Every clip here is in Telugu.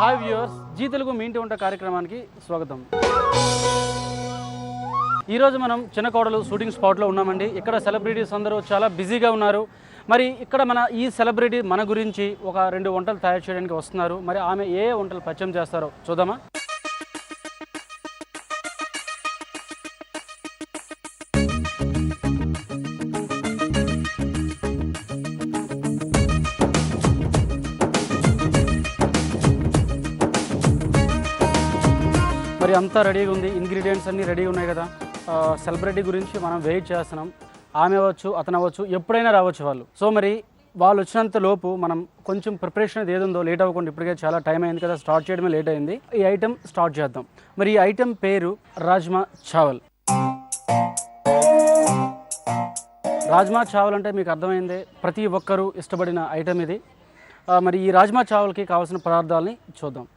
హాయ్ వ్యూవర్స్, జీ తెలుగు మీ ఇంటి వంట కార్యక్రమానికి స్వాగతం. ఈరోజు మనం చిన్నకోడలు షూటింగ్ స్పాట్లో ఉన్నామండి. ఇక్కడ సెలబ్రిటీస్ అందరూ చాలా బిజీగా ఉన్నారు. మరి ఇక్కడ ఈ సెలబ్రిటీ మన గురించి ఒక 2 వంటలు తయారు చేయడానికి వస్తున్నారు. మరి ఆమె ఏ వంటలు పరిచయం చేస్తారో చూద్దామా? మరి అంతా రెడీగా ఉంది, ఇంగ్రీడియంట్స్ అన్నీ రెడీగా ఉన్నాయి కదా. సెలబ్రిటీ గురించి మనం వెయిట్ చేస్తున్నాం. ఆమె అవ్వచ్చు, అతను అవ్వచ్చు, ఎప్పుడైనా రావచ్చు వాళ్ళు. సో మరి వాళ్ళు వచ్చినంత లోపు మనం కొంచెం ప్రిపరేషన్ అది ఏదుందో లేట్ అవ్వకుండా, ఇప్పటికే చాలా టైం అయింది కదా, స్టార్ట్ చేయడమే లేట్ అయింది. ఈ ఐటెం స్టార్ట్ చేద్దాం. మరి ఈ ఐటెం పేరు రాజ్మా చావల్. రాజ్మా చావల్ అంటే మీకు అర్థమైందే, ప్రతి ఒక్కరూ ఇష్టపడిన ఐటెం ఇది. మరి ఈ రాజ్మా చావల్కి కావాల్సిన పదార్థాలని చూద్దాం.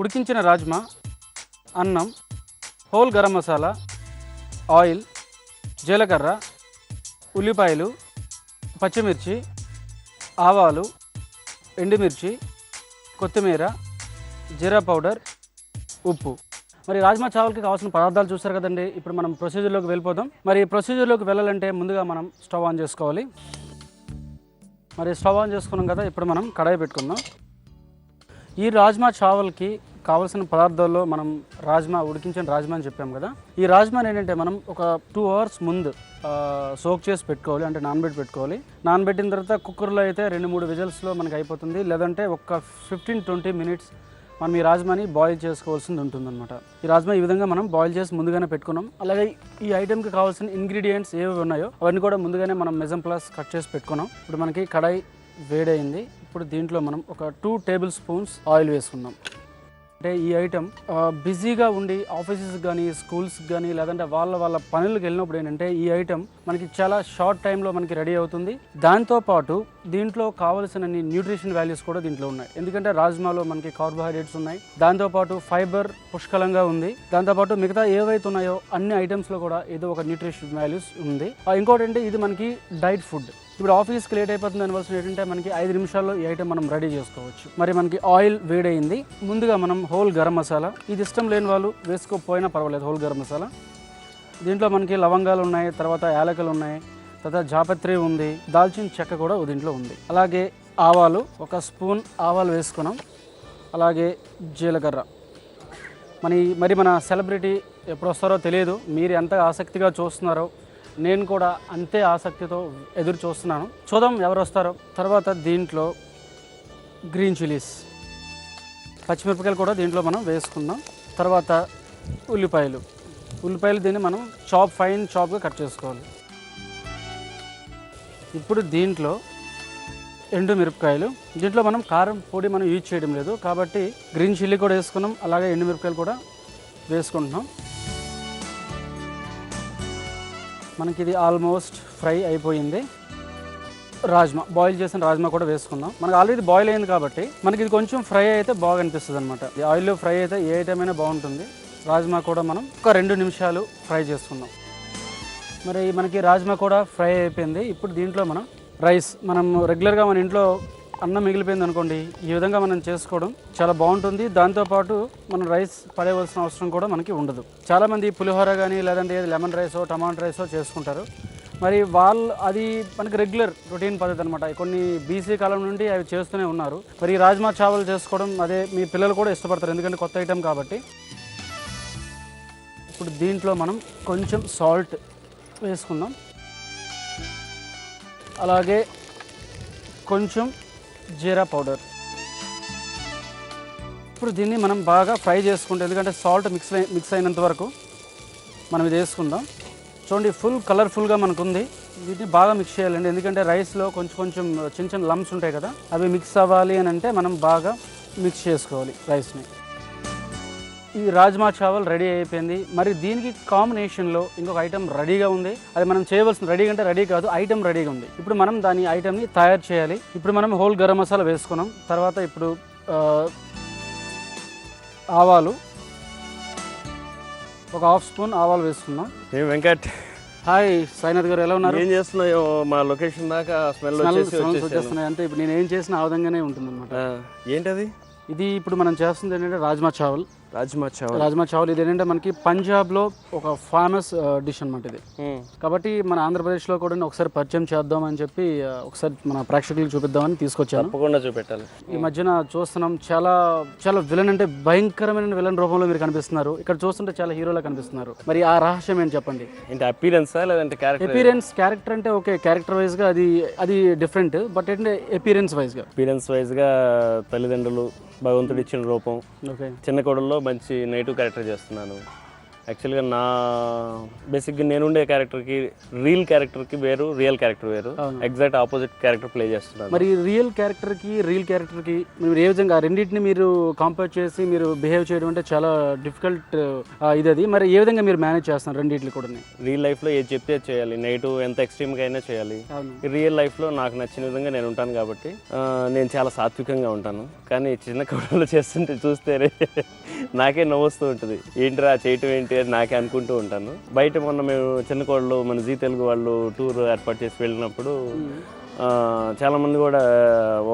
ఉడికించిన రాజ్మా, అన్నం, హోల్ గరం మసాలా, ఆయిల్, జీలకర్ర, ఉల్లిపాయలు, పచ్చిమిర్చి, ఆవాలు, ఎండుమిర్చి, కొత్తిమీర, జీరా పౌడర్, ఉప్పు. మరి రాజ్మా చావల్కి కావాల్సిన పదార్థాలు చూస్తారు కదండి. ఇప్పుడు మనం ప్రొసీజర్లోకి వెళ్ళిపోదాం. మరి ప్రొసీజర్లోకి వెళ్ళాలంటే ముందుగా మనం స్టవ్ ఆన్ చేసుకోవాలి. మరి స్టవ్ ఆన్ చేసుకున్నాం కదా, ఇప్పుడు మనం కడాయి పెట్టుకుందాం. ఈ రాజ్మా చావల్కి కావాల్సిన పదార్థాల్లో మనం ఉడికించిన రాజ్మా అని చెప్పాం కదా. ఈ రాజ్మాని ఏంటంటే మనం ఒక 2 అవర్స్ ముందు సోక్ చేసి పెట్టుకోవాలి, అంటే నానబెట్టి పెట్టుకోవాలి. నానబెట్టిన తర్వాత కుక్కర్లో అయితే 2-3 విజిల్స్లో మనకి అయిపోతుంది. లేదంటే ఒక 15-20 మినిట్స్ మనం ఈ రాజ్మాని బాయిల్ చేసుకోవాల్సింది ఉంటుందన్నమాట. ఈ రాజ్మా ఈ విధంగా మనం బాయిల్ చేసి ముందుగానే పెట్టుకున్నాం. అలాగే ఈ ఐటెంకి కావాల్సిన ఇంగ్రీడియంట్స్ ఏవి ఉన్నాయో అవన్నీ కూడా ముందుగానే మనం మెజం ప్లస్ కట్ చేసి పెట్టుకున్నాం. ఇప్పుడు మనకి కడాయి వేడైంది. ఇప్పుడు దీంట్లో మనం ఒక 2 టేబుల్ స్పూన్స్ ఆయిల్ వేసుకుందాం. అంటే ఈ ఐటెం బిజీగా ఉండి ఆఫీసెస్కి కానీ, స్కూల్స్కి కానీ, లేదంటే వాళ్ళ పనులకు వెళ్ళినప్పుడు ఏంటంటే ఈ ఐటెం మనకి చాలా షార్ట్ టైంలో మనకి రెడీ అవుతుంది. దాంతోపాటు దీంట్లో కావాల్సిన న్యూట్రిషన్ వాల్యూస్ కూడా దీంట్లో ఉన్నాయి. ఎందుకంటే రాజ్మాలో మనకి కార్బోహైడ్రేట్స్ ఉన్నాయి, దాంతోపాటు ఫైబర్ పుష్కలంగా ఉంది, దాంతోపాటు మిగతా ఏవైతే ఉన్నాయో అన్ని ఐటమ్స్లో కూడా ఏదో ఒక న్యూట్రిషన్ వాల్యూస్ ఉంది. ఇంకోటి అంటే ఇది మనకి డైట్ ఫుడ్. ఇప్పుడు ఆఫీస్కి లేట్ అయిపోతుంది అనివలసిన ఏంటంటే మనకి 5 నిమిషాల్లో ఈ ఐటెం మనం రెడీ చేసుకోవచ్చు. మరి మనకి ఆయిల్ వేడైంది. ముందుగా మనం హోల్ గరం మసాలా, ఇది ఇష్టం లేని వాళ్ళు వేసుకోకపోయినా పర్వాలేదు. హోల్ గరం మసాలా, దీంట్లో మనకి లవంగాలు ఉన్నాయి, తర్వాత యాలకులు ఉన్నాయి, తర్వాత జాపత్రి ఉంది, దాల్చిన చెక్క కూడా దీంట్లో ఉంది. అలాగే ఆవాలు, 1 స్పూన్ ఆవాలు వేసుకున్నాం. అలాగే జీలకర్ర. మరి మన సెలబ్రిటీ ఎప్పుడు వస్తారో తెలియదు. మీరు ఎంత ఆసక్తిగా చూస్తున్నారో నేను కూడా అంతే ఆసక్తితో ఎదురు చూస్తున్నాను. చూద్దాం ఎవరు వస్తారో. తర్వాత దీంట్లో గ్రీన్ చిల్లీస్, పచ్చిమిరపకాయలు కూడా దీంట్లో మనం వేసుకుందాం. తర్వాత ఉల్లిపాయలు దీన్ని మనం ఫైన్ చాప్గా కట్ చేసుకోవాలి. ఇప్పుడు దీంట్లో ఎండుమిరపకాయలు, దీంట్లో మనం కారం పొడి మనం యూజ్ చేయడం లేదు కాబట్టి గ్రీన్ చిల్లీ కూడా వేసుకున్నాం. అలాగే ఎండుమిరపకాయలు కూడా వేసుకుంటున్నాం. మనకి ఇది ఆల్మోస్ట్ ఫ్రై అయిపోయింది. రాజ్మా, బాయిల్ చేసిన రాజ్మా కూడా వేసుకుందాం. మనకి ఆల్రెడీ బాయిల్ అయింది కాబట్టి మనకి ఇది కొంచెం ఫ్రై అయితే బాగా అనిపిస్తుంది అనమాట. ఈ ఆయిల్లో ఫ్రై అయితే ఏ ఐటమ్ అయినా బాగుంటుంది. రాజ్మా కూడా మనం ఒక 2 నిమిషాలు ఫ్రై చేసుకుందాం. మరి మనకి రాజ్మా కూడా ఫ్రై అయిపోయింది. ఇప్పుడు దీంట్లో మనం రైస్, మనం రెగ్యులర్గా మన ఇంట్లో అన్నం మిగిలిపోయింది అనుకోండి, ఈ విధంగా మనం చేసుకోవడం చాలా బాగుంటుంది. దాంతోపాటు మనం రైస్ పడేయవలసిన అవసరం కూడా మనకి ఉండదు. చాలామంది పులిహోర కానీ, లేదంటే లెమన్ రైసో, టమాటో రైసో చేసుకుంటారు. మరి అది మనకి రెగ్యులర్ రొటీన్ పద్ధతి అనమాట. కొన్ని బీసీ కాలం నుండి అవి చేస్తూనే ఉన్నారు. మరి ఈ రాజ్మా చావల్ చేసుకోవడం అదే మీ పిల్లలు కూడా ఇష్టపడతారు, ఎందుకంటే కొత్త ఐటెం కాబట్టి. ఇప్పుడు దీంట్లో మనం కొంచెం సాల్ట్ వేసుకుందాం. అలాగే కొంచెం జీరా పౌడర్. ఇప్పుడు దీన్ని మనం బాగా ఫ్రై చేసుకుంటాం, ఎందుకంటే సాల్ట్ మిక్స్ అయినంత వరకు మనం ఇది వేసుకుందాం. చూడండి, కలర్ఫుల్గా మనకు ఉంది. వీటిని బాగా మిక్స్ చేయాలండి, ఎందుకంటే రైస్లో కొంచెం చిన్న లంప్స్ ఉంటాయి కదా, అవి మిక్స్ అవ్వాలి అని అంటే మనం బాగా మిక్స్ చేసుకోవాలి రైస్ని. ఈ రాజ్మా చావల్ రెడీ అయిపోయింది. మరి దీనికి కాంబినేషన్లో ఇంకొక ఐటెం రెడీగా ఉంది. అది మనం చేయవలసిన, రెడీ అంటే రెడీ కాదు, ఐటెం రెడీగా ఉంది. ఇప్పుడు మనం ఐటెంని తయారు చేయాలి. ఇప్పుడు మనం హోల్ గరం మసాలా వేసుకున్నాం. తర్వాత ఇప్పుడు ఆవాలు, ఒక 1/2 స్పూన్ ఆవాలు వేసుకున్నాం. వెంకట్, హాయ్ సాయినాథ్ గారు, ఎలా ఉన్నారు? ఏం చేస్తున్నాయో మా లొకేషన్ దాకా స్మెల్ వచ్చేస్తున్నాయి. అంటే ఇప్పుడు నేను ఏం చేసినా ఆ విధంగానే ఉంటుంది అనమాట. ఏంటది? ఇది ఇప్పుడు మనం చేస్తుంది ఏంటంటే రాజ్మా చావల్. రాజ్మా చావల్ ఇది ఏంటంటే మనకి పంజాబ్లో ఒక ఫేమస్ డిష్ అనమాట ఇది. కాబట్టి మన ఆంధ్రప్రదేశ్లో కూడా ఒకసారి పరిచయం చేద్దామని చెప్పి ఒకసారి మన ప్రేక్షకులకు చూపిద్దామని తీసుకొచ్చాను. తప్పకుండా చూపెట్టాలి. ఈ మధ్యన చూస్తున్నాం చాలా చాలా విలన్ అంటే భయంకరమైన విలన్ రూపంలో మీరు కనిపిస్తున్నారు. ఇక్కడ చూస్తుంటే చాలా హీరోలా కనిపిస్తున్నారు. మరి ఆ రహస్యం ఏంటి చెప్పండి? అంటే అపీరెన్సా లేదంటే క్యారెక్టర్ అంటే ఓకే, క్యారెక్టర్ వైజ్ గా అది డిఫరెంట్, బట్ ఏంటంటే అపీరెన్స్ వైజ్ గా తల్లిదండ్రులు, భగవంతుడు ఇచ్చిన రూపం, ఓకే, చిన్న కోడల్లో మంచి నెగిటివ్ క్యారెక్టర్ చేస్తున్నాను. యాక్చువల్గా నా బేసిక్గా నేనుండే క్యారెక్టర్కి రియల్ క్యారెక్టర్కి వేరు, రియల్ క్యారెక్టర్ వేరు, ఎగ్జాక్ట్ ఆపోజిట్ క్యారెక్టర్ ప్లే చేస్తున్నాను. మరి రియల్ క్యారెక్టర్కి మీరు ఏ విధంగా రెండింటిని మీరు కంపేర్ చేసి మీరు బిహేవ్ చేయడం అంటే చాలా డిఫికల్ట్ ఇది. మరి ఏ విధంగా మీరు మేనేజ్ చేస్తున్నారు రెండింటిని కూడా? రియల్ లైఫ్లో ఏది చెప్తే చేయాలి, నెగిటివ్ ఎంత ఎక్స్ట్రీమ్గా అయినా చేయాలి. రియల్ లైఫ్లో నాకు నచ్చిన విధంగా నేను ఉంటాను కాబట్టి నేను చాలా సాత్వికంగా ఉంటాను. కానీ చిన్న కోడలు చేస్తుంటే చూస్తే నాకే నవ్వుస్తూ ఉంటుంది, ఏంటిరా చేయటం ఏంటి అని నాకే అనుకుంటూ ఉంటాను. బయట మొన్న మేము చిన్న కోడలు మన జీ తెలుగు వాళ్ళు టూర్ ఏర్పాటు చేసి వెళ్ళినప్పుడు చాలా మంది కూడా,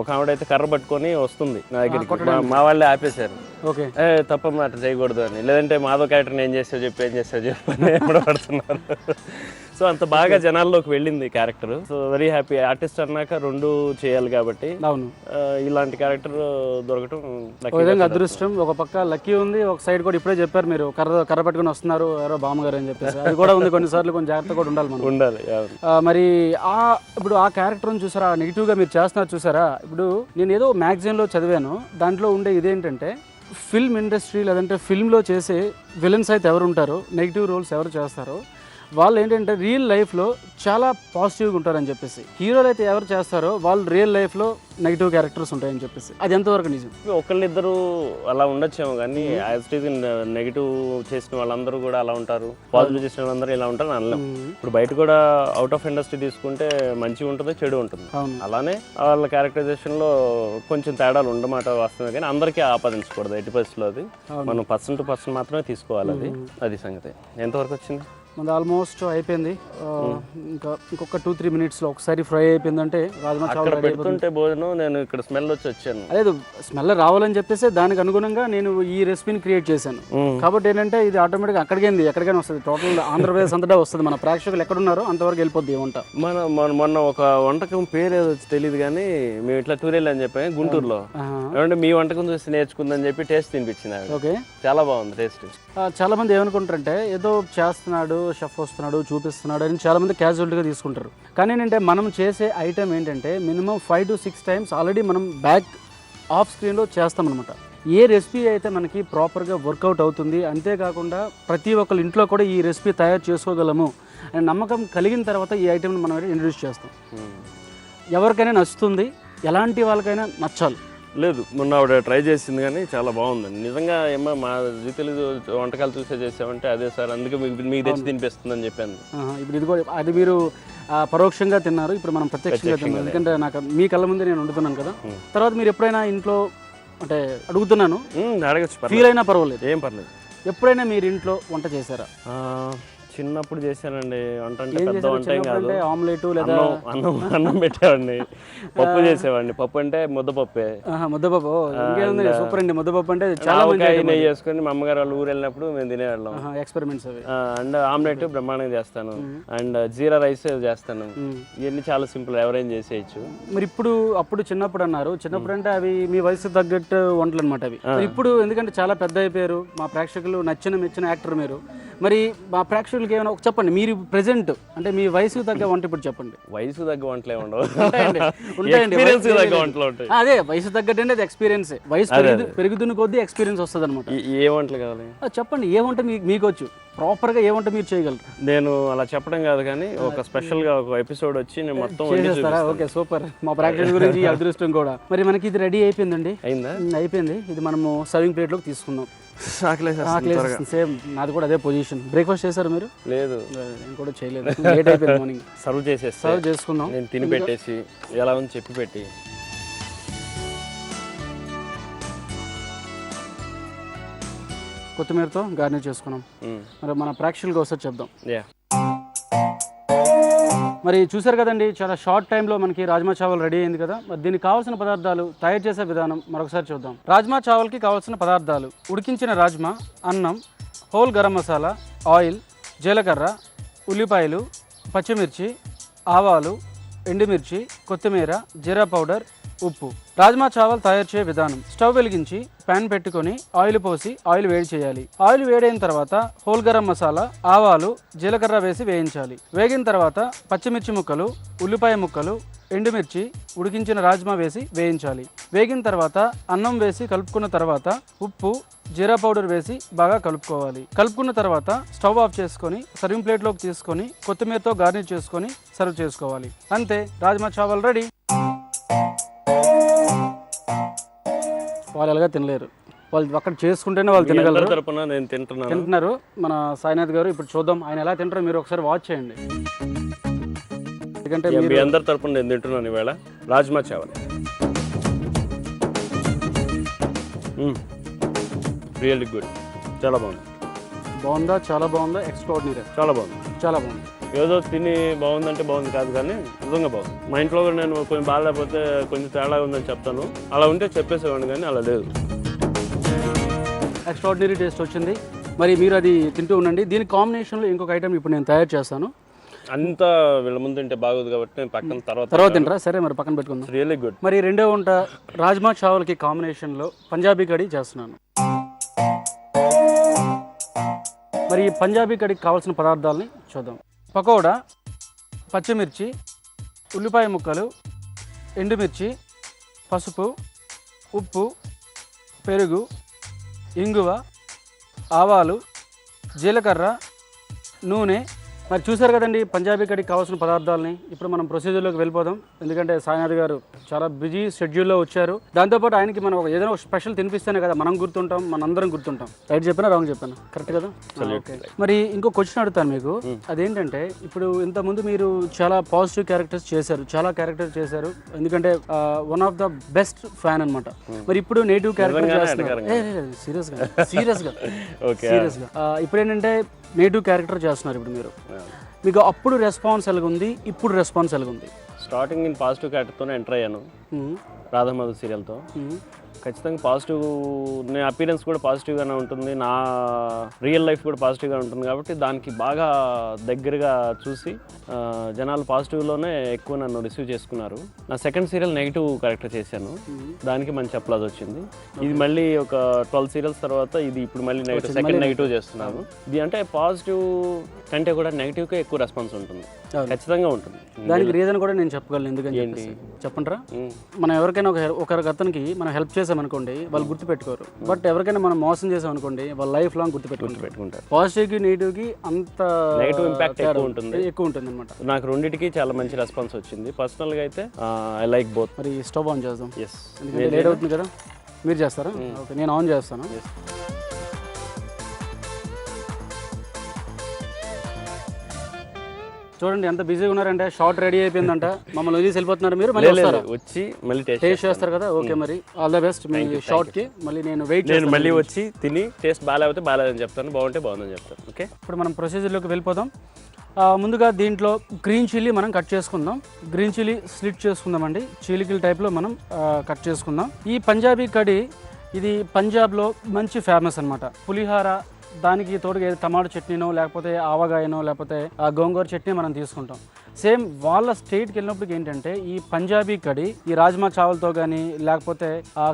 ఒక ఆవిడైతే కర్ర పట్టుకొని వస్తుంది నా దగ్గరికి, మా వాళ్ళే ఆపేశారు. ఓకే, తప్ప అట్లా చేయకూడదు అని, లేదంటే మాధవ్ క్యారెక్టర్ ఏం చేస్తావు చెప్పు అని పడుతున్నారు. సో అంత బాగా జనాల్లోకి వెళ్ళింది character. So very happy. Artist అన్నాక రెండు చేయాలి కాబట్టి ఇలాంటి క్యారెక్టర్ దొరకటం అదృష్టం. ఒక పక్క లక్కీ ఉంది, ఒక సైడ్ కూడా ఇప్పుడే చెప్పారు మీరు కర్ర పట్టుకుని వస్తున్నారు ఎవరో బామ్మగారు అని చెప్పేసి, అది కూడా ఉంది. కొన్నిసార్లు కొంచెం జాగ్రత్త కూడా ఉండాలి. మరి ఇప్పుడు ఆ క్యారెక్టర్ చూసారా, నెగిటివ్ గా మీరు చేస్తున్నారు చూసారా? ఇప్పుడు నేను ఏదో మ్యాగజైన్ లో చదివాను, దాంట్లో ఉండే ఇదేంటంటే ఫిల్మ్ ఇండస్ట్రీ లేదంటే ఫిల్మ్లో చేసే విలన్స్ అయితే ఎవరు ఉంటారో, నెగిటివ్ రోల్స్ ఎవరు చేస్తారో వాళ్ళు ఏంటంటే రియల్ లైఫ్లో చాలా పాజిటివ్గా ఉంటారని చెప్పేసి, హీరోలు అయితే ఎవరు చేస్తారో వాళ్ళు రియల్ లైఫ్లో నెగిటివ్ క్యారెక్టర్స్ ఉంటాయని చెప్పేసి, అది ఎంతవరకు నిజం? ఒకళ్ళిద్దరు అలా ఉండొచ్చేమో కానీ యాజ్ ఇట్ ఈజ్ నెగిటివ్ చేసిన వాళ్ళందరూ కూడా అలా ఉంటారు, పాజిటివ్ చేసిన వాళ్ళందరూ ఇలా ఉంటారు అనలేం. ఇప్పుడు బయట కూడా అవుట్ ఆఫ్ ఇండస్ట్రీ తీసుకుంటే మంచి ఉంటుంది, చెడు ఉంటుంది. అలానే వాళ్ళ క్యారెక్టరైజేషన్లో కొంచెం తేడాలు ఉండమాట వాస్తవమే, కానీ అందరికీ ఆపాదించకూడదు 80%లో. అది మనం పర్సన్ టు పర్సన్ మాత్రమే తీసుకోవాలి. అది సంగతి. ఎంతవరకు వచ్చింది? మనది ఆల్మోస్ట్ అయిపోయింది. ఇంకొక 2-3 మినిట్స్లో ఒకసారి ఫ్రై అయిపోయిందంటే రాజ్మా చావల్ పెడుతుంటే భోజనం నేను ఇక్కడ స్మెల్ వచ్చి వచ్చాను. అదే స్మెల్ రావాలని చెప్పేసి దానికి అనుగుణంగా నేను ఈ రెసిపీని క్రియేట్ చేశాను. కాబట్టి ఏంటంటే ఇది ఆటోమేటిక్గా ఎక్కడికైనా వస్తుంది, టోటల్ ఆంధ్రప్రదేశ్ అంతటా వస్తుంది. మన ప్రేక్షకులు ఎక్కడున్నారో అంతవరకు వెళ్ళిపోద్ది వంట. మొన్న ఒక వంటకం పేరు ఏదో తెలియదు కానీ మేము ఇట్లా టూర్ వెళ్ళని చెప్పాము గుంటూరులో, ఏమంటే మీ వంటకం చూసి నేర్చుకుందని చెప్పి టేస్ట్ తినిపించింది. ఓకే, చాలా బాగుంది టేస్ట్. చాలా మంది ఏమనుకుంటారంటే ఏదో చేస్తున్నాడు, షెఫ్ వస్తున్నాడు, చూపిస్తున్నాడు అని చాలా మంది క్యాజువల్గా తీసుకుంటారు. కానీ ఏంటంటే మనం చేసే ఐటెం ఏంటంటే మినిమం 5 to 6 times ఆల్రెడీ మనం బ్యాక్ ఆఫ్ స్క్రీన్లో చేస్తామన్నమాట. ఏ రెసిపీ అయితే మనకి ప్రాపర్గా వర్కౌట్ అవుతుంది, అంతేకాకుండా ప్రతి ఒక్కరి ఇంట్లో కూడా ఈ రెసిపీ తయారు చేసుకోగలము అనే నమ్మకం కలిగిన తర్వాత ఈ ఐటెంని మనం ఇంట్రడ్యూస్ చేస్తాం. ఎవరికైనా నచ్చుతుంది, ఎలాంటి వాళ్ళకైనా నచ్చాలి. లేదు, మొన్న ఆవిడ ట్రై చేసింది కానీ చాలా బాగుందండి నిజంగా. ఏమో మా జీ తెలుగు వంటకాలు చూసే చేసామంటే అదే సార్, అందుకే మీకు తెచ్చి తినిపిస్తుందని చెప్పాను. ఇప్పుడు ఇది కూడా అది మీరు పరోక్షంగా తిన్నారు, ఇప్పుడు మనం ప్రత్యక్షంగా తిన్నాం. ఎందుకంటే నాకు మీ కళ్ళ ముందే నేను వండుతున్నాను కదా. తర్వాత మీరు ఎప్పుడైనా ఇంట్లో అంటే అడుగుతున్నాను, ఫీల్ అయినా పర్వాలేదు, ఏం పర్లేదు, ఎప్పుడైనా మీరు ఇంట్లో వంట చేశారా? చిన్నప్పుడు చేశానండి. వంట అంటే పెద్ద వంట ఏం కాదు, ఆమ్లెట్ లేదా అన్నం పెట్టేవాడిని, పప్పు చేసేవాడిని. పప్పు అంటే ముద్దపప్పే. ముద్దపప్పు సూపర్ అండి. ముద్దపప్పు అంటే చాలా నెయ్యి చేసుకుని మా అమ్మగారు వాళ్ళు ఊరు వెళ్ళినప్పుడు మేము తినేవాళ్ళం. ఎక్స్పెరిమెంట్స్ అవి. అండ్ ఆమ్లెట్ బ్రహ్మాండంగా చేస్తాను, అండ్ జీరా రైస్ చేస్తాను. ఇవన్నీ చాలా సింపుల్, ఎవరైనా చేసేయచ్చు. మరి అప్పుడు చిన్నప్పుడు అన్నారు, చిన్నప్పుడు అంటే అవి మీ వయసు తగ్గట్టు వంటలు అనమాట అవి. ఇప్పుడు ఎందుకంటే చాలా పెద్ద అయిపోయారు, మా ప్రేక్షకులు మెచ్చిన యాక్టర్ మీరు. మరి మా ప్రేక్షకులకి ఏమైనా చెప్పండి, మీరు ప్రెసెంట్ అంటే మీ వయసుకు తగ్గ వంట ఇప్పుడు చెప్పండి. వయసు తగ్గ వంటలే ఉండవు, అదే వయసు తగ్గట్టు అంటే అది ఎక్స్పీరియన్స్. వయసు పెరుగుతున్న కొద్దీ ఎక్స్పీరియన్స్ వస్తుంది అనమాట. ఏ వంటలు కావాలి చెప్పండి, ఏ వంట మీకు వచ్చు, ప్రాపర్ గా ఏ వంట మీరు చేయగలరు? నేను అలా చెప్పడం కాదు కానీ ఒక స్పెషల్ గా ఒక ఎపిసోడ్ వచ్చి నేను మొత్తం చేసేస్తారా? Okay, super. మా ప్రేక్షకుల గురించి అదృష్టం కూడా. మరి మనకి ఇది రెడీ అయిపోయిందండి. అయిపోయింది. ఇది మనము సర్వింగ్ ప్లేట్ లోకి తీసుకుందాం. సేమ్ నాది కూడా అదే పొజిషన్. బ్రేక్ఫాస్ట్ చేశారు మీరు? లేదు, నేను కూడా చేయలేదు, లేట్ అయిపోయింది మార్నింగ్. సర్వ్ చేసుకుందాం. నేను తిని పెట్టేసి ఎలా ఉంది చెప్పి పెట్టి. కొత్తిమీరతో గార్నిష్ చేసుకున్నాం. మరి మన ప్రేక్షకులకు ఒకసారి చెప్దాం. మరి చూసారు కదండి, చాలా షార్ట్ టైంలో మనకి రాజ్మా చావల్ రెడీ అయింది కదా. మరి దీనికి కావాల్సిన పదార్థాలు, తయారు చేసే విధానం మరొకసారి చూద్దాం. రాజ్మా చావల్కి కావాల్సిన పదార్థాలు: ఉడికించిన రాజ్మా, అన్నం, హోల్ గరం మసాలా, ఆయిల్, జీలకర్ర, ఉల్లిపాయలు, పచ్చిమిర్చి, ఆవాలు, ఎండుమిర్చి, కొత్తిమీర, జీరా పౌడర్, ఉప్పు. రాజ్మా చావల్ తయారు చేసే విధానం: స్టవ్ వెలిగించి ప్యాన్ పెట్టుకొని ఆయిల్ పోసి ఆయిల్ వేడి చేయాలి. ఆయిల్ వేడైన తర్వాత హోల్ గరం మసాలా, ఆవాలు, జీలకర్ర వేసి వేయించాలి. వేగిన తర్వాత పచ్చిమిర్చి ముక్కలు, ఉల్లిపాయ ముక్కలు, ఎండుమిర్చి, ఉడికించిన రాజ్మా వేసి వేయించాలి. వేగిన తర్వాత అన్నం వేసి కలుపుకున్న తర్వాత ఉప్పు, జీరా పౌడర్ వేసి బాగా కలుపుకోవాలి. కలుపుకున్న తర్వాత స్టవ్ ఆఫ్ చేసుకొని సర్వింగ్ ప్లేట్లోకి తీసుకొని కొత్తిమీరతో గార్నిష్ చేసుకొని సర్వ్ చేసుకోవాలి. అంతే, రాజ్మా చావల్ రెడీ. వాళ్ళు ఎలాగా తినలేరు, వాళ్ళు అక్కడ చేసుకుంటేనే వాళ్ళు తినగలరు. తరపున నేను తింటున్నారు మన సాయినాథ్ గారు. ఇప్పుడు చూద్దాం ఆయన ఎలా తింటారో, మీరు ఒకసారి వాచ్ చేయండి. ఎందుకంటే మీ అందరి తరపున నేను తింటున్నాను ఈవేళ రాజ్మా చావల్. రియల్లీ గుడ్, చాలా బాగుంది. బాగుందా? చాలా బాగుందా? ఎక్స్ట్రాడినరీ, చాలా బాగుంది, చాలా బాగుంది. ఏదో తిని బాగుందంటే బాగుంది కాదు, కానీ నిజంగా బాగుంది. మా ఇంట్లో కూడా నేను కొంచెం బాగాలేకపోతే కొంచెం తేడా ఉందని చెప్తాను, అలా ఉంటే చెప్పేసేవాడిని, కానీ అలా లేదు. ఎక్స్ట్రాడినరీ టేస్ట్ వచ్చింది. మరి మీరు అది తింటూ ఉండండి. దీని కాంబినేషన్లో ఇంకొక ఐటమ్ ఇప్పుడు నేను తయారు చేస్తాను. అంతా వీళ్ళ ముందు తింటే బాగోదు కాబట్టి నేను పక్కన తర్వాత తింటారా? సరే, మరి పక్కన పెట్టుకుందాం. Really good. మరి రెండో వంట రాజ్మా చావల్కి కాంబినేషన్లో పంజాబీ కర్రీ చేస్తున్నాను. మరి ఈ పంజాబీ కర్రీకి కావాల్సిన పదార్థాలని చూద్దాం. పకోడా, పచ్చిమిర్చి, ఉల్లిపాయ ముక్కలు, ఎండుమిర్చి, పసుపు, ఉప్పు, పెరుగు, ఇంగువ, ఆవాలు, జీలకర్ర, నూనె. మరి చూసారు కదండి పంజాబీ కర్రీకి కావాల్సిన పదార్థాలని. ఇప్పుడు మనం ప్రొసీజర్లోకి వెళ్ళిపోదాం. ఎందుకంటే సాయినాథ్ గారు చాలా బిజీ షెడ్యూల్లో వచ్చారు. దాంతోపాటు ఆయనకి మనం ఏదైనా ఒక స్పెషల్ తినిపిస్తేనే కదా మనం గుర్తుంటాం, మనందరం గుర్తుంటాం. రైట్ చెప్పానా, రాంగ్ చెప్పాను? కరెక్ట్ కదా? ఓకే. మరి ఇంకో క్వశ్చన్ అడుగుతాను మీకు. అదేంటంటే ఇప్పుడు ఇంతకుముందు మీరు చాలా పాజిటివ్ క్యారెక్టర్స్ చేశారు, చాలా క్యారెక్టర్స్ చేశారు. ఎందుకంటే one of the best fan అనమాట. మరి ఇప్పుడు నెగిటివ్ క్యారెక్టర్ చేస్తున్నారు. సీరియస్గా ఇప్పుడు ఏంటంటే నెగిటివ్ క్యారెక్టర్ చేస్తున్నారు. ఇప్పుడు మీరు మీకు అప్పుడు రెస్పాన్స్ ఎలాగుంది, ఇప్పుడు రెస్పాన్స్ ఎలాగుంది? స్టార్టింగ్ నేను పాజిటివ్ క్యారెక్టర్తోనే ఎంటర్ అయ్యాను రాధామాధవ్ సీరియల్తో. ఖచ్చితంగా పాజిటివ్, నేను అపీరెన్స్ కూడా పాజిటివ్గానే ఉంటుంది, నా రియల్ లైఫ్ కూడా పాజిటివ్గా ఉంటుంది. కాబట్టి దానికి బాగా దగ్గరగా చూసి జనాలు పాజిటివ్లోనే ఎక్కువ నన్ను రిసీవ్ చేసుకున్నారు. నా సెకండ్ సీరియల్ నెగిటివ్ క్యారెక్టర్ చేశాను, దానికి మంచి అప్లాజ్ వచ్చింది. ఇది మళ్ళీ ఒక 12 సీరియల్స్ తర్వాత ఇది ఇప్పుడు మళ్ళీ నెగిటివ్, సెకండ్ నెగిటివ్ చేస్తున్నాను. ఇది అంటే పాజిటివ్ కంటే కూడా నెగిటివ్కే ఎక్కువ రెస్పాన్స్ ఉంటుంది, ఖచ్చితంగా ఉంటుంది. దానికి రీజన్ కూడా నేను చెప్పగలను. ఎందుకంటే చెప్పంటారా, మనం ఎవరికైనా ఒకరికి అతనికి మనం హెల్ప్ చేసామనుకోండి వాళ్ళు గుర్తుపెట్టుకోరు. బట్ ఎవరికైనా మనం మోసం చేసామనుకోండి వాళ్ళ లైఫ్ లాంగ్ గుర్తుపెట్టుకుంటారు. పాజిటివ్కి నెగిటివ్కి అంత నెగిటివ్ ఇంపాక్ట్ ఎక్కువ ఉంటుంది అనమాట. నాకు రెండింటికి చాలా మంచి రెస్పాన్స్ వచ్చింది. పర్సనల్గా అయితే ఐ లైక్ బోత్. మరి స్టవ్ ఆన్ చేద్దాం, ఎందుకంటే లేట్ అవుతుంది కదా. మీరు చేస్తారా? ఓకే, నేను ఆన్ చేస్తాను. చూడండి ఎంత బిజీగా ఉన్నారంటే, షార్ట్ రెడీ అయిపోయిందంట, మమ్మల్ని వదిలేసి వెళ్ళిపోతున్నారు. మీరు మళ్ళీ వచ్చి మళ్ళీ టేస్ట్ చేస్తారు కదా. ఓకే, మరి ఆల్ ద బెస్ట్ మీ షార్ట్కి. మళ్ళీ నేను మళ్ళీ వచ్చి తిని టేస్ట్ బాగాలేకపోతే బాగాలేదని చెప్తాను, బాగుంటే బాగుందని చెప్తాను. ఓకే, ఇప్పుడు మనం ప్రొసీజర్లోకి వెళ్ళిపోదాం. ముందుగా దీంట్లో గ్రీన్ చిల్లీ మనం కట్ చేసుకుందాం. గ్రీన్ చిల్లీ స్లిట్ చేసుకుందామండి, చీలికల టైప్లో మనం కట్ చేసుకుందాం. ఈ పంజాబీ కర్రీ ఇది పంజాబ్లో మంచి ఫేమస్ అనమాట. పులిహార, దానికి తోడుగా టమాటో చట్నీనో లేకపోతే ఆవగాయనో లేకపోతే గోంగూర చట్నీ మనం తీసుకుంటాం. సేమ్ వాళ్ళ స్టేట్కి వెళ్ళినప్పటికి ఏంటంటే ఈ పంజాబీ కర్రీ ఈ రాజ్మా చావల్తో కానీ లేకపోతే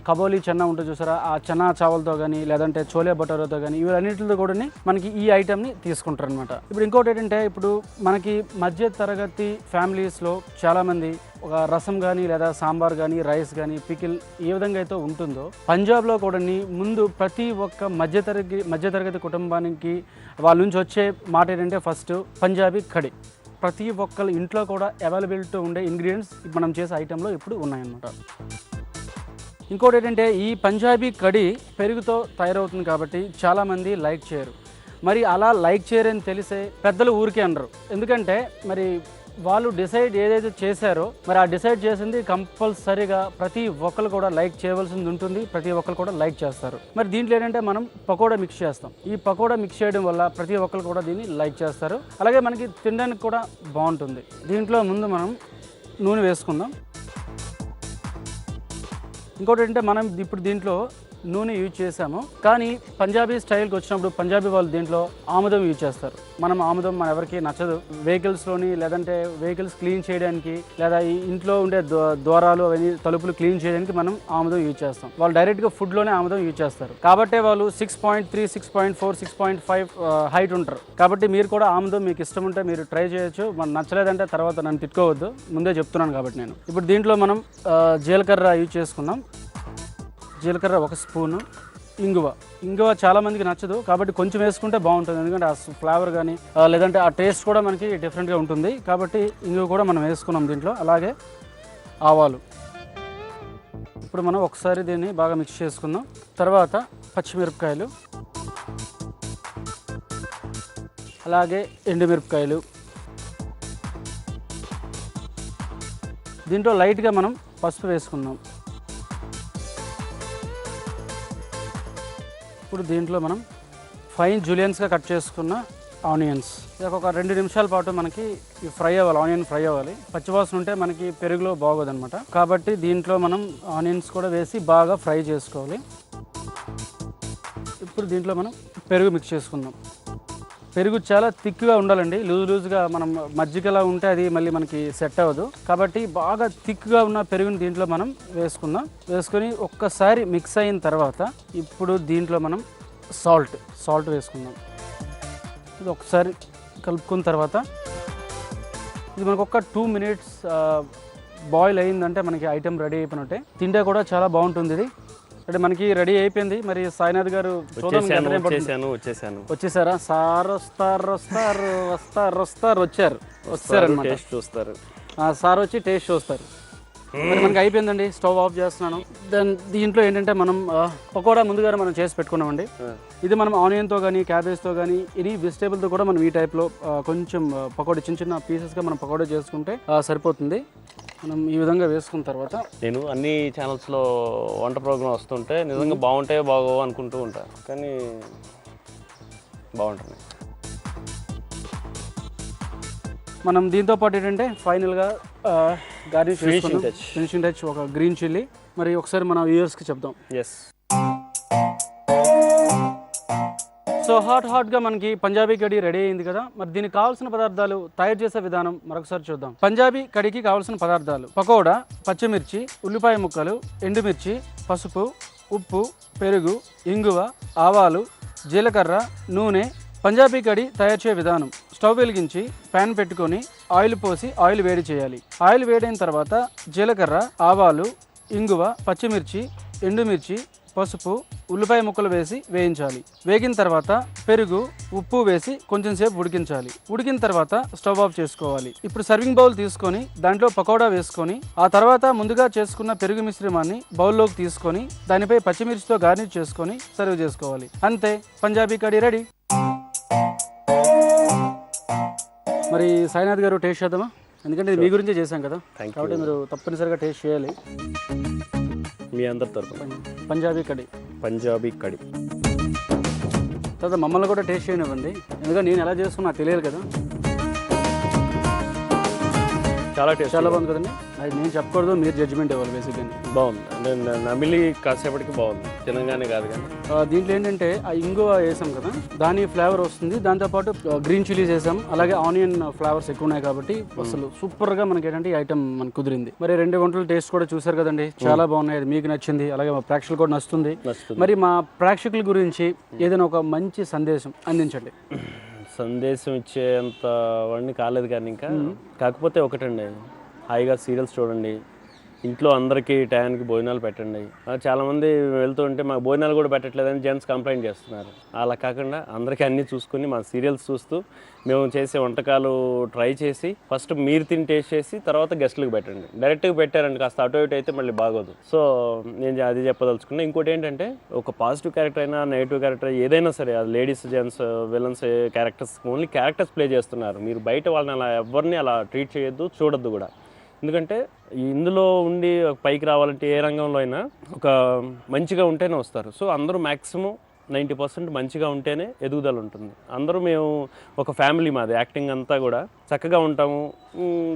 కబోలీ చెన్నా ఉంటుంది చూసారా, ఆ చెన్నా చావల్తో కానీ లేదంటే చోలే బటోరాతో కానీ ఇవన్నిటితో కూడా మనకి ఈ ఐటెంని తీసుకుంటారు అనమాట. ఇప్పుడు ఇంకోటి ఏంటంటే, ఇప్పుడు మనకి మధ్య తరగతి ఫ్యామిలీస్లో చాలామంది ఒక రసం కానీ లేదా సాంబార్ కానీ రైస్ కానీ పికిల్ ఏ విధంగా అయితే ఉంటుందో, పంజాబ్లో కూడా ముందు ప్రతి ఒక్క మధ్యతరగతి కుటుంబానికి వాళ్ళ నుంచి వచ్చే మాట ఏంటంటే ఫస్ట్ పంజాబీ కర్రీ. ప్రతి ఒక్కళ్ళ ఇంట్లో కూడా అవైలబిలిటీ ఉండే ఇంగ్రీడియంట్స్ మనం చేసే ఐటెంలో ఇప్పుడు ఉన్నాయన్నమాట. ఇంకోటి ఏంటంటే ఈ పంజాబీ కర్రీ పెరుగుతో తయారవుతుంది కాబట్టి చాలామంది లైక్ చేయరు. మరి అలా లైక్ చేయరని తెలిసే పెద్దలు ఊరికే అనరు. ఎందుకంటే మరి వాళ్ళు డిసైడ్ ఏదైతే చేశారో మరి ఆ డిసైడ్ చేసింది కంపల్సరీగా ప్రతి ఒక్కరు కూడా లైక్ చేయవలసింది ఉంటుంది, ప్రతి ఒక్కరు కూడా లైక్ చేస్తారు. మరి దీంట్లో ఏంటంటే మనం పకోడా మిక్స్ చేస్తాం. ఈ పకోడా మిక్స్ చేయడం వల్ల ప్రతి ఒక్కరు కూడా దీన్ని లైక్ చేస్తారు, అలాగే మనకి తినడానికి కూడా బాగుంటుంది. దీంట్లో ముందు మనం నూనె వేసుకుందాం. ఇంకోటి ఏంటంటే మనం ఇప్పుడు దీంట్లో నూనె యూజ్ చేసాము, కానీ పంజాబీ స్టైల్కి వచ్చినప్పుడు పంజాబీ వాళ్ళు దీంట్లో ఆముదం యూజ్ చేస్తారు. మనం ఆముదం మన ఎవరికి నచ్చదు. వెహికల్స్లోని లేదంటే వెహికల్స్ క్లీన్ చేయడానికి లేదా ఈ ఇంట్లో ఉండే ద్వారాలు అవన్నీ తలుపులు క్లీన్ చేయడానికి మనం ఆముదం యూజ్ చేస్తాం. వాళ్ళు డైరెక్ట్గా ఫుడ్లోనే ఆముదం యూజ్ చేస్తారు. కాబట్టి వాళ్ళు 6.3, 6.4, 6.5 హైట్ ఉంటారు. కాబట్టి మీరు కూడా ఆముదం మీకు ఇష్టం ఉంటే మీరు ట్రై చేయొచ్చు. మనం నచ్చలేదంటే తర్వాత నన్ను తిట్టుకోవద్దు, ముందే చెప్తున్నాను కాబట్టి నేను. ఇప్పుడు దీంట్లో మనం జీలకర్ర యూజ్ చేసుకుందాం. జీలకర్ర 1 స్పూను, ఇంగువ చాలామందికి నచ్చదు కాబట్టి కొంచెం వేసుకుంటే బాగుంటుంది. ఎందుకంటే ఆ ఫ్లేవర్ కానీ లేదంటే ఆ టేస్ట్ కూడా మనకి డిఫరెంట్గా ఉంటుంది. కాబట్టి ఇంగువ కూడా మనం వేసుకున్నాం దీంట్లో. అలాగే ఆవాలు. ఇప్పుడు మనం ఒకసారి దీన్ని బాగా మిక్స్ చేసుకుందాం. తర్వాత పచ్చిమిరపకాయలు, అలాగే ఎండుమిరపకాయలు. దీంట్లో లైట్గా మనం పసుపు వేసుకుందాం. ఇప్పుడు దీంట్లో మనం ఫైన్ జూలియన్స్గా కట్ చేసుకున్న ఆనియన్స్. ఇది ఒక 2 నిమిషాల పాటు మనకి ఫ్రై అవ్వాలి, ఆనియన్ ఫ్రై అవ్వాలి. పచ్చివాసన ఉంటే మనకి పెరుగులో బాగోదు అనమాట. కాబట్టి దీంట్లో మనం ఆనియన్స్ కూడా వేసి బాగా ఫ్రై చేసుకోవాలి. ఇప్పుడు దీంట్లో మనం పెరుగు మిక్స్ చేసుకుందాం. పెరుగు చాలా థిక్గా ఉండాలండి. లూజ్గా మనం మజ్జిగలా ఉంటే అది మళ్ళీ మనకి సెట్ అవ్వదు. కాబట్టి బాగా థిక్గా ఉన్న పెరుగుని దీంట్లో మనం వేసుకుందాం. వేసుకొని ఒక్కసారి మిక్స్ అయిన తర్వాత ఇప్పుడు దీంట్లో మనం సాల్ట్ వేసుకుందాం. ఇది ఒకసారి కలుపుకున్న తర్వాత ఇది మనకు ఒక 2 మినిట్స్ బాయిల్ అయిందంటే మనకి ఐటెం రెడీ అయిపోయినట్టే. తింటే కూడా చాలా బాగుంటుంది. ఇది అంటే మనకి రెడీ అయిపోయింది. మరి సాయినాథ్ గారు వచ్చేసారా? సార్ వచ్చారు టేస్ట్ చూస్తారు. సార్ వచ్చి టేస్ట్ చూస్తారు. మరి మనకి అయిపోయిందండి. స్టవ్ ఆఫ్ చేస్తున్నాను. దీంట్లో ఏంటంటే మనం పకోడా ముందుగా మనం చేసి పెట్టుకున్నామండి. ఇది మనం ఆనియన్తో కానీ క్యాబేజ్తో కానీ ఎనీ వెజిటేబుల్తో కూడా మనం ఈ టైప్లో కొంచెం పకోడా చిన్న పీసెస్గా మనం పకోడా చేసుకుంటే సరిపోతుంది. మనం ఈ విధంగా వేసుకున్న తర్వాత నేను అన్ని ఛానల్స్లో వంట ప్రోగ్రామ్ వస్తుంటే నిజంగా బాగుంటాయో బాగోవో అనుకుంటూ ఉంటాను, కానీ బాగుంటుంది. మనం దీంతో పాటు ఏంటంటే ఫైనల్గా గార్నిష్ ఫినిషింగ్ టచ్ ఒక గ్రీన్ చిల్లీ. మరి ఒకసారి మన వ్యూయర్స్కి చెప్దాం. ఎస్, సో హాట్గా మనకి పంజాబీ కడీ రెడీ అయింది కదా. మరి దీనికి కావాల్సిన పదార్థాలు, తయారు చేసే విధానం మరొకసారి చూద్దాం. పంజాబీ కడీకి కావాల్సిన పదార్థాలు: పకోడా, పచ్చిమిర్చి, ఉల్లిపాయ ముక్కలు, ఎండుమిర్చి, పసుపు, ఉప్పు, పెరుగు, ఇంగువ, ఆవాలు, జీలకర్ర, నూనె. పంజాబీ కడీ తయారు చేసే విధానం: స్టవ్ వెలిగించి ప్యాన్ పెట్టుకొని ఆయిల్ పోసి ఆయిల్ వేడి చేయాలి. ఆయిల్ వేడైన తర్వాత జీలకర్ర, ఆవాలు, ఇంగువ, పచ్చిమిర్చి, ఎండుమిర్చి, పసుపు, ఉల్లిపాయ ముక్కలు వేసి వేయించాలి. వేగిన తర్వాత పెరుగు, ఉప్పు వేసి కొంచెం సేపు ఉడికించాలి. ఉడికిన తర్వాత స్టవ్ ఆఫ్ చేసుకోవాలి. ఇప్పుడు సర్వింగ్ బౌల్ తీసుకొని దాంట్లో పకోడా వేసుకొని ఆ తర్వాత ముందుగా చేసుకున్న పెరుగు మిశ్రమాన్ని బౌల్లోకి తీసుకొని దానిపై పచ్చిమిర్చితో గార్నిష్ చేసుకొని సర్వ్ చేసుకోవాలి. అంతే, పంజాబీ కడీ రెడీ. మరి సాయినాథ్ గారు టేస్ట్ చేద్దామా? ఎందుకంటే మీ గురించే చేశాం కదా, కాబట్టి మీరు తప్పనిసరిగా టేస్ట్ చేయాలి. మీ అందరి తరపున పంజాబీ కడీ తర్వాత మమ్మల్ని కూడా టేస్ట్ చేయనివ్వండి. ఎందుకంటే నేను ఎలా చేసుకున్నా తెలియదు కదా. చాలా బాగుంది కదండి. అది నేను చెప్పకూడదు, మీరు జడ్జిమెంట్ ఇవ్వాలి. బేసిక్గా బాగుంది అంటే నమిలి కాసేపటికి బాగుంది, తినగానే కాదు. కానీ దీంట్లో ఏంటంటే ఆ ఇంగువ వేసాం కదా, దాని ఫ్లేవర్ వస్తుంది. దాంతోపాటు గ్రీన్ చిల్లీస్ వేసాం, అలాగే ఆనియన్ ఫ్లేవర్స్ ఎక్కువ ఉన్నాయి. కాబట్టి అసలు సూపర్గా మనకి ఏంటంటే ఈ ఐటమ్ మనకు కుదిరింది. మరి 2 వంటలు టేస్ట్ కూడా చూసారు కదండి, చాలా బాగున్నాయి. అది మీకు నచ్చింది, అలాగే మా ప్రేక్షకులు కూడా నచ్చుతుంది. మరి మా ప్రేక్షకుల గురించి ఏదైనా ఒక మంచి సందేశం అందించండి. సందేశం ఇచ్చేంత వాడిని కాలేదు కానీ ఇంకా. కాకపోతే ఒకటండి, హాయిగా సీరియల్స్ చూడండి, ఇంట్లో అందరికీ టయానికి భోజనాలు పెట్టండి. చాలామంది వెళ్తూ ఉంటే మాకు భోజనాలు కూడా పెట్టట్లేదని జెంట్స్ కంప్లైంట్ చేస్తున్నారు. అలా కాకుండా అందరికీ అన్నీ చూసుకొని మా సీరియల్స్ చూస్తూ మేము చేసే వంటకాలు ట్రై చేసి ఫస్ట్ మీరు తిని టేస్ట్ చేసి తర్వాత గెస్ట్లకు పెట్టండి. డైరెక్ట్గా పెట్టారండి కాస్త అటు ఇటు అయితే మళ్ళీ బాగోదు. సో నేను అది చెప్పదలుచుకున్నా. ఇంకోటి ఏంటంటే ఒక పాజిటివ్ క్యారెక్టర్ అయినా నెగిటివ్ క్యారెక్టర్ ఏదైనా సరే, అది ladies gents villains characters only characters play చేస్తున్నారు. మీరు బయట వాళ్ళని అలా ఎవరిని అలా ట్రీట్ చేయొద్దు, చూడొద్దు కూడా. ఎందుకంటే ఇందులో ఉండి పైకి రావాలంటే ఏ రంగంలో అయినా ఒక మంచిగా ఉంటేనే వస్తారు. సో అందరూ మ్యాక్సిమం 90% మంచిగా ఉంటేనే ఎదుగుదల ఉంటుంది. అందరూ మేము ఒక ఫ్యామిలీ, మాది యాక్టింగ్ అంతా కూడా చక్కగా ఉంటాము,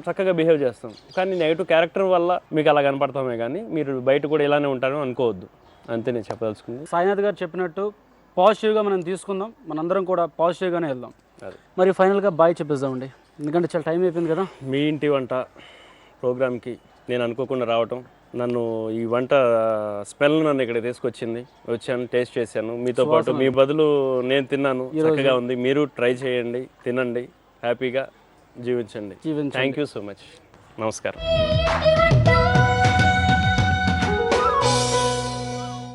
చక్కగా బిహేవ్ చేస్తాం. కానీ నెగిటివ్ క్యారెక్టర్ వల్ల మీకు అలా కనపడతామే కానీ మీరు బయట కూడా ఇలానే ఉంటారో అనుకోవద్దు. అంతే నేను చెప్పదలుచుకుంది. సాయినాథ్ గారు చెప్పినట్టు పాజిటివ్గా మనం తీసుకుందాం, మనందరం కూడా పాజిటివ్గానే వెళ్దాం. మరి ఫైనల్గా బాయ్ చెప్పేద్దామండి, ఎందుకంటే చాలా టైం అయిపోయింది కదా. మీ ఇంటి వంట ప్రోగ్రామ్కి నేను అనుకోకుండా రావటం, నన్ను ఈ వంట స్మెల్ నన్ను ఇక్కడ తీసుకొచ్చింది. వచ్చాను, టేస్ట్ చేశాను, మీతో పాటు మీ బదులు నేను తిన్నాను. చక్కగా ఉంది. మీరు ట్రై చేయండి, తినండి, హ్యాపీగా జీవించండి. Thank you so much. నమస్కారం.